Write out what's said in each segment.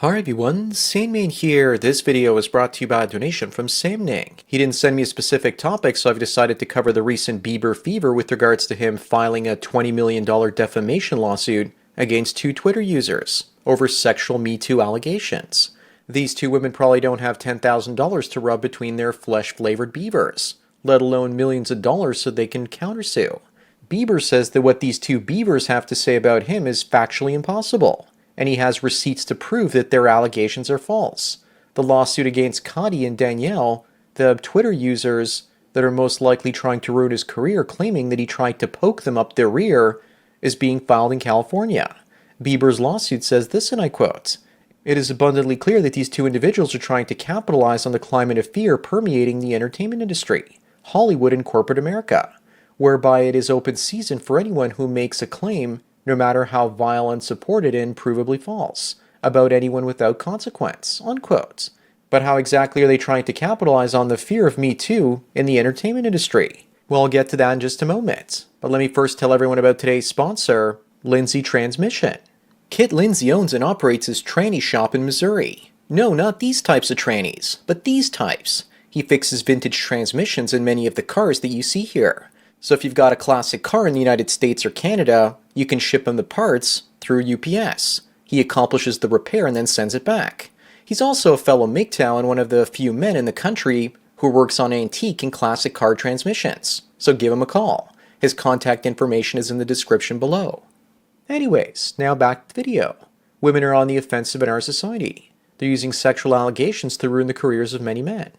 Hi everyone, Sandman here. This video was brought to you by a donation from Samning. He didn't send me a specific topic, so I've decided to cover the recent Bieber fever with regards to him filing a $20 million defamation lawsuit against two Twitter users over sexual Me Too allegations. These two women probably don't have $10,000 to rub between their flesh-flavored beavers, let alone millions of dollars so they can countersue. Bieber says that what these two beavers have to say about him is factually impossible, and he has receipts to prove that their allegations are false. The lawsuit against Cody and Danielle, the Twitter users that are most likely trying to ruin his career, claiming that he tried to poke them up their rear, is being filed in California. Bieber's lawsuit says this, and I quote, "It is abundantly clear that these two individuals are trying to capitalize on the climate of fear permeating the entertainment industry, Hollywood, and corporate America, whereby it is open season for anyone who makes a claim, no matter how vile, unsupported, and provably false, about anyone without consequence," unquote. But how exactly are they trying to capitalize on the fear of Me Too in the entertainment industry? Well, I'll get to that in just a moment. But let me first tell everyone about today's sponsor, Lindsay Transmission. Kit Lindsay owns and operates his tranny shop in Missouri. No, not these types of trannies, but these types. He fixes vintage transmissions in many of the cars that you see here. So if you've got a classic car in the United States or Canada, you can ship him the parts through UPS. He accomplishes the repair and then sends it back. He's also a fellow MGTOW and one of the few men in the country who works on antique and classic car transmissions. So give him a call. His contact information is in the description below. Anyways, now back to the video. Women are on the offensive in our society. They're using sexual allegations to ruin the careers of many men.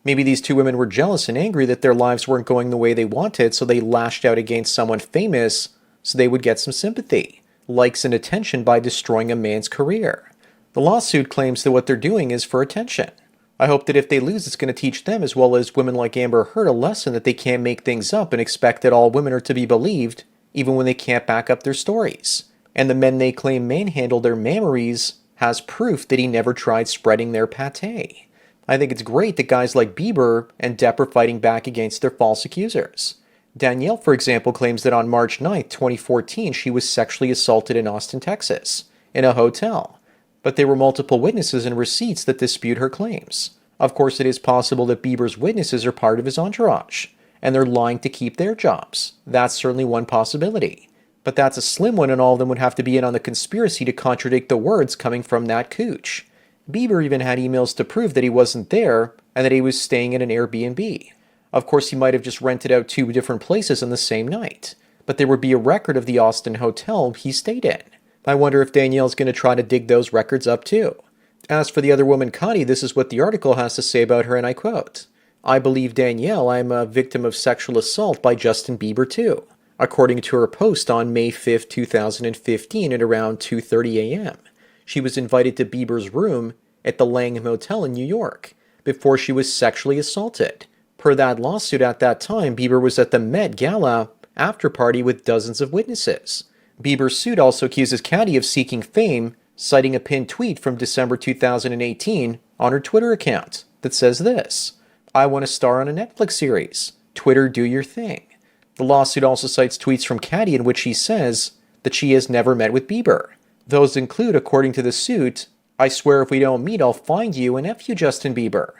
Maybe these two women were jealous and angry that their lives weren't going the way they wanted, so they lashed out against someone famous so they would get some sympathy, likes, and attention by destroying a man's career. The lawsuit claims that what they're doing is for attention. I hope that if they lose, it's going to teach them, as well as women like Amber Heard, a lesson that they can't make things up and expect that all women are to be believed, even when they can't back up their stories. And the men they claim manhandle their mammaries has proof that he never tried spreading their pate. I think it's great that guys like Bieber and Depp are fighting back against their false accusers. Danielle, for example, claims that on March 9, 2014, she was sexually assaulted in Austin, Texas, in a hotel. But there were multiple witnesses and receipts that dispute her claims. Of course, it is possible that Bieber's witnesses are part of his entourage, and they're lying to keep their jobs. That's certainly one possibility. But that's a slim one, and all of them would have to be in on the conspiracy to contradict the words coming from that cooch. Bieber even had emails to prove that he wasn't there and that he was staying at an Airbnb. Of course, he might have just rented out two different places on the same night, but there would be a record of the Austin hotel he stayed in. I wonder if Danielle's going to try to dig those records up too. As for the other woman, Connie, this is what the article has to say about her, and I quote, "I believe Danielle I'm a victim of sexual assault by Justin Bieber too," according to her post on May 5, 2015 at around 2:30 a.m. She was invited to Bieber's room at the Langham Hotel in New York before she was sexually assaulted. Per that lawsuit at that time, Bieber was at the Met Gala after party with dozens of witnesses. Bieber's suit also accuses Caddy of seeking fame, citing a pinned tweet from December 2018 on her Twitter account that says this, "I want to star on a Netflix series. Twitter, do your thing." The lawsuit also cites tweets from Caddy in which she says that she has never met with Bieber. Those include, according to the suit, "I swear if we don't meet, I'll find you and F you, Justin Bieber.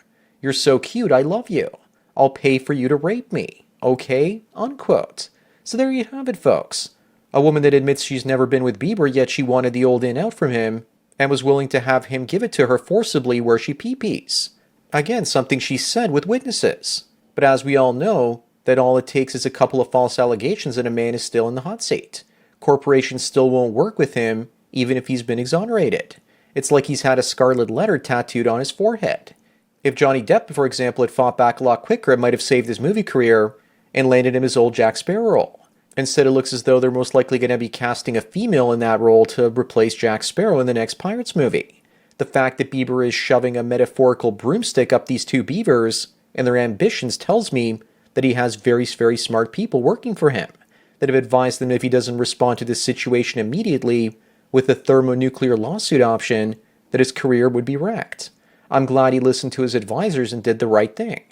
You're so cute, I love you. I'll pay for you to rape me. Okay?" unquote. So there you have it, folks. A woman that admits she's never been with Bieber, yet she wanted the old in out from him and was willing to have him give it to her forcibly where she pee-pees. Again, something she said with witnesses. But as we all know, that all it takes is a couple of false allegations and a man is still in the hot seat. Corporations still won't work with him, even if he's been exonerated. It's like he's had a scarlet letter tattooed on his forehead. If Johnny Depp, for example, had fought back a lot quicker, it might have saved his movie career and landed him his old Jack Sparrow role. Instead, it looks as though they're most likely going to be casting a female in that role to replace Jack Sparrow in the next Pirates movie. The fact that Bieber is shoving a metaphorical broomstick up these two beavers and their ambitions tells me that he has very, very smart people working for him that have advised him if he doesn't respond to this situation immediately with a thermonuclear lawsuit option, that his career would be wrecked. I'm glad he listened to his advisors and did the right thing.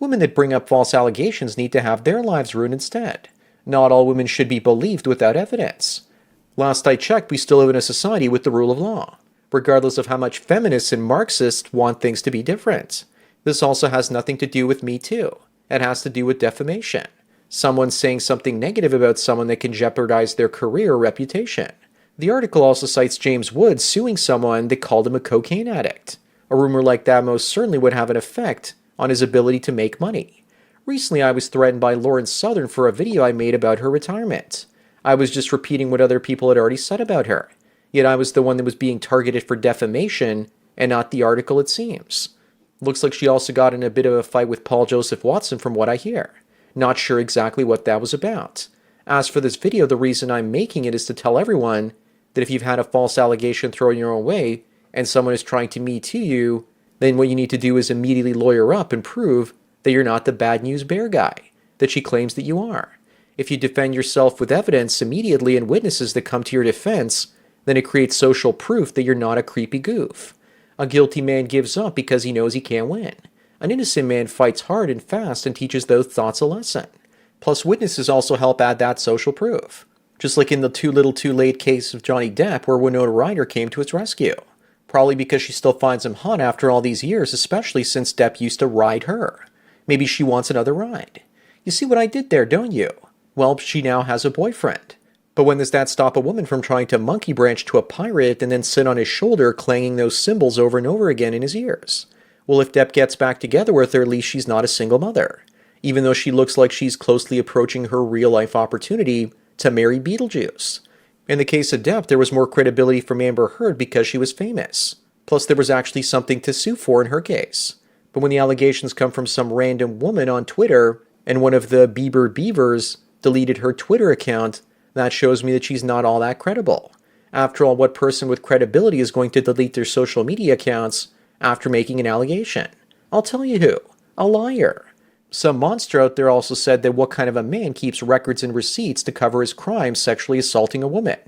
Women that bring up false allegations need to have their lives ruined instead. Not all women should be believed without evidence. Last I checked, we still live in a society with the rule of law. regardless of how much feminists and Marxists want things to be different. This also has nothing to do with Me Too. It has to do with defamation. Someone saying something negative about someone that can jeopardize their career or reputation. The article also cites James Woods suing someone that called him a cocaine addict. A rumor like that most certainly would have an effect on his ability to make money. Recently, I was threatened by Lauren Southern for a video I made about her retirement. I was just repeating what other people had already said about her. Yet I was the one that was being targeted for defamation, and not the article, it seems. Looks like she also got in a bit of a fight with Paul Joseph Watson from what I hear. Not sure exactly what that was about. As for this video, the reason I'm making it is to tell everyone that if you've had a false allegation thrown your own way, and someone is trying to Me Too you, then what you need to do is immediately lawyer up and prove that you're not the bad news bear guy that she claims that you are. If you defend yourself with evidence immediately and witnesses that come to your defense, then it creates social proof that you're not a creepy goof. A guilty man gives up because he knows he can't win. An innocent man fights hard and fast and teaches those thoughts a lesson. Plus, witnesses also help add that social proof. Just like in the Too Little Too Late case of Johnny Depp, where Winona Ryder came to its rescue. Probably because she still finds him hot after all these years, especially since Depp used to ride her. Maybe she wants another ride. You see what I did there, don't you? Well, she now has a boyfriend. But when does that stop a woman from trying to monkey branch to a pirate and then sit on his shoulder clanging those cymbals over and over again in his ears? Well, if Depp gets back together with her, at least she's not a single mother. Even though she looks like she's closely approaching her real-life opportunity to marry Beetlejuice. In the case of Depp, there was more credibility from Amber Heard because she was famous. Plus, there was actually something to sue for in her case. But when the allegations come from some random woman on Twitter, and one of the Bieber Beavers deleted her Twitter account, that shows me that she's not all that credible. After all, what person with credibility is going to delete their social media accounts after making an allegation? I'll tell you who. A liar. Some monster out there also said that what kind of a man keeps records and receipts to cover his crime sexually assaulting a woman?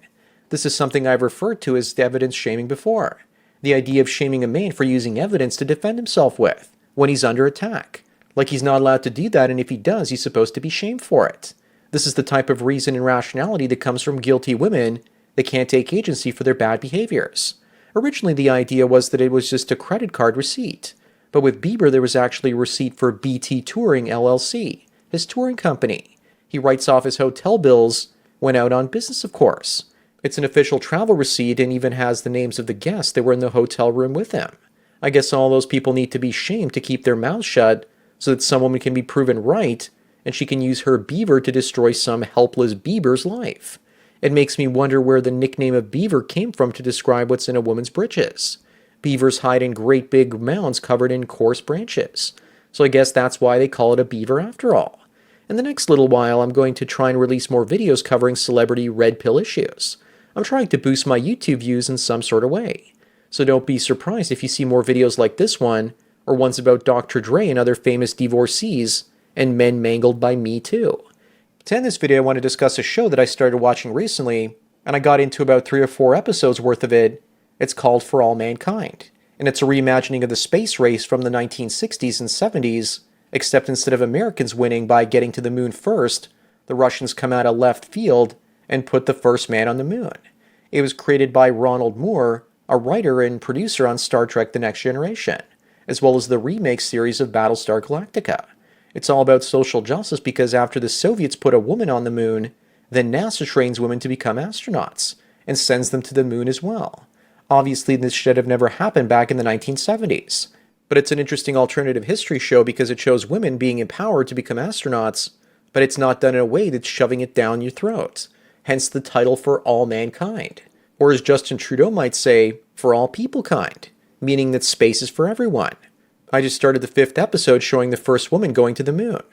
This is something I've referred to as evidence shaming before. The idea of shaming a man for using evidence to defend himself with when he's under attack. Like he's not allowed to do that, and if he does, he's supposed to be shamed for it. This is the type of reason and rationality that comes from guilty women that can't take agency for their bad behaviors. Originally, the idea was that it was just a credit card receipt. But with Bieber, there was actually a receipt for BT Touring LLC, his touring company. He writes off his hotel bills when out on business, of course. It's an official travel receipt and even has the names of the guests that were in the hotel room with him. I guess all those people need to be shamed to keep their mouths shut so that some woman can be proven right and she can use her beaver to destroy some helpless Bieber's life. It makes me wonder where the nickname of beaver came from to describe what's in a woman's britches. Beavers hide in great big mounds covered in coarse branches. So I guess that's why they call it a beaver after all. In the next little while, I'm going to try and release more videos covering celebrity red pill issues. I'm trying to boost my YouTube views in some sort of way. So don't be surprised if you see more videos like this one, or ones about Dr. Dre and other famous divorcees, and men mangled by Me Too. To end this video, I want to discuss a show that I started watching recently, and I got into about 3 or 4 episodes worth of it. It's called For All Mankind, and it's a reimagining of the space race from the 1960s and 70s, except instead of Americans winning by getting to the moon first, the Russians come out of left field and put the first man on the moon. It was created by Ronald Moore, a writer and producer on Star Trek The Next Generation, as well as the remake series of Battlestar Galactica. It's all about social justice because after the Soviets put a woman on the moon, then NASA trains women to become astronauts and sends them to the moon as well. Obviously, this should have never happened back in the 1970s. But it's an interesting alternative history show because it shows women being empowered to become astronauts, but it's not done in a way that's shoving it down your throat. Hence the title For All Mankind. Or as Justin Trudeau might say, For All Peoplekind, meaning that space is for everyone. I just started the 5th episode showing the first woman going to the moon.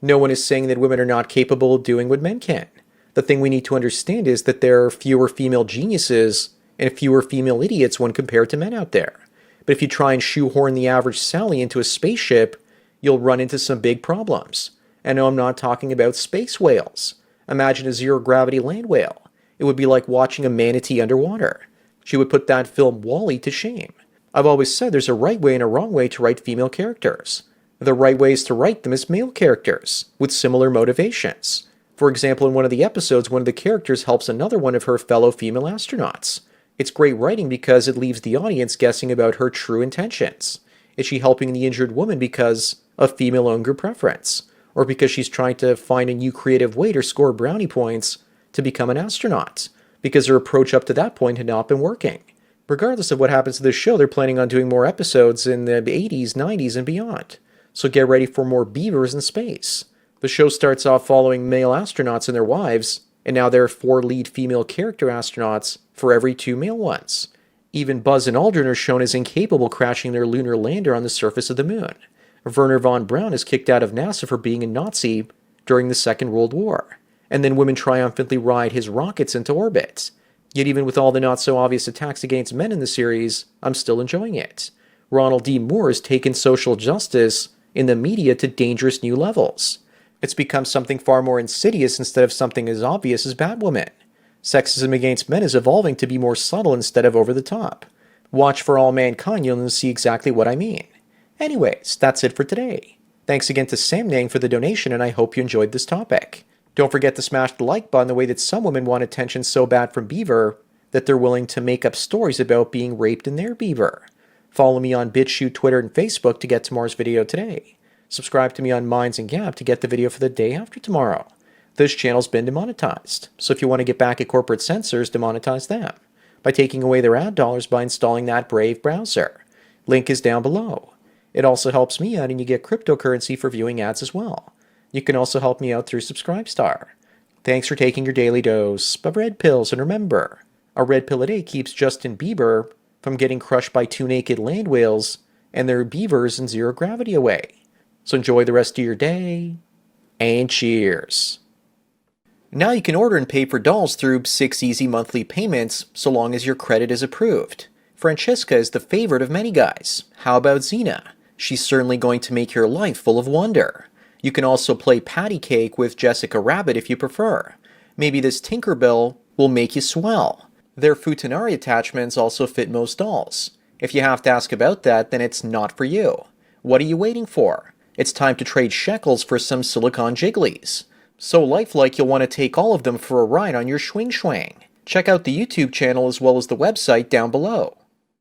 No one is saying that women are not capable of doing what men can. The thing we need to understand is that there are fewer female geniuses and fewer female idiots when compared to men out there. But if you try and shoehorn the average Sally into a spaceship, you'll run into some big problems. And no, I'm not talking about space whales. Imagine a zero-gravity land whale. It would be like watching a manatee underwater. She would put that film Wall-E to shame. I've always said there's a right way and a wrong way to write female characters. The right way is to write them as male characters, with similar motivations. For example, in one of the episodes, one of the characters helps another one of her fellow female astronauts. It's great writing because it leaves the audience guessing about her true intentions. Is she helping the injured woman because of female-owned group preference? Or because she's trying to find a new creative way to score brownie points to become an astronaut? Because her approach up to that point had not been working. Regardless of what happens to this show, they're planning on doing more episodes in the 80s, 90s, and beyond. So get ready for more beavers in space. The show starts off following male astronauts and their wives, and now there are 4 lead female character astronauts for every 2 male ones. Even Buzz and Aldrin are shown as incapable crashing their lunar lander on the surface of the moon. Werner von Braun is kicked out of NASA for being a Nazi during the Second World War, and then women triumphantly ride his rockets into orbit. Yet even with all the not-so-obvious attacks against men in the series, I'm still enjoying it. Ronald D. Moore has taken social justice in the media to dangerous new levels. It's become something far more insidious instead of something as obvious as Batwoman. Sexism against men is evolving to be more subtle instead of over the top. Watch For All Mankind, you'll see exactly what I mean. Anyways, that's it for today. Thanks again to Sam Nang for the donation, and I hope you enjoyed this topic. Don't forget to smash the like button the way that some women want attention so bad from Bieber that they're willing to make up stories about being raped in their Beaver. Follow me on BitChute, Twitter, and Facebook to get tomorrow's video today. Subscribe to me on Minds and Gab to get the video for the day after tomorrow. This channel's been demonetized, so if you want to get back at corporate censors, demonetize them by taking away their ad dollars by installing that Brave browser. Link is down below. It also helps me out and you get cryptocurrency for viewing ads as well. You can also help me out through Subscribestar. Thanks for taking your daily dose of red pills, and remember, a red pill a day keeps Justin Bieber from getting crushed by 2 naked land whales and their beavers in zero gravity away. So enjoy the rest of your day, and cheers. Now you can order and pay for dolls through 6 easy monthly payments so long as your credit is approved. Francesca is the favorite of many guys. How about Xena? She's certainly going to make your life full of wonder. You can also play patty cake with Jessica Rabbit if you prefer. Maybe this Tinkerbell will make you swell. Their futanari attachments also fit most dolls. If you have to ask about that, then it's not for you. What are you waiting for? It's time to trade shekels for some silicone jigglies. So lifelike you'll want to take all of them for a ride on your swing swang. Check out the YouTube channel as well as the website down below.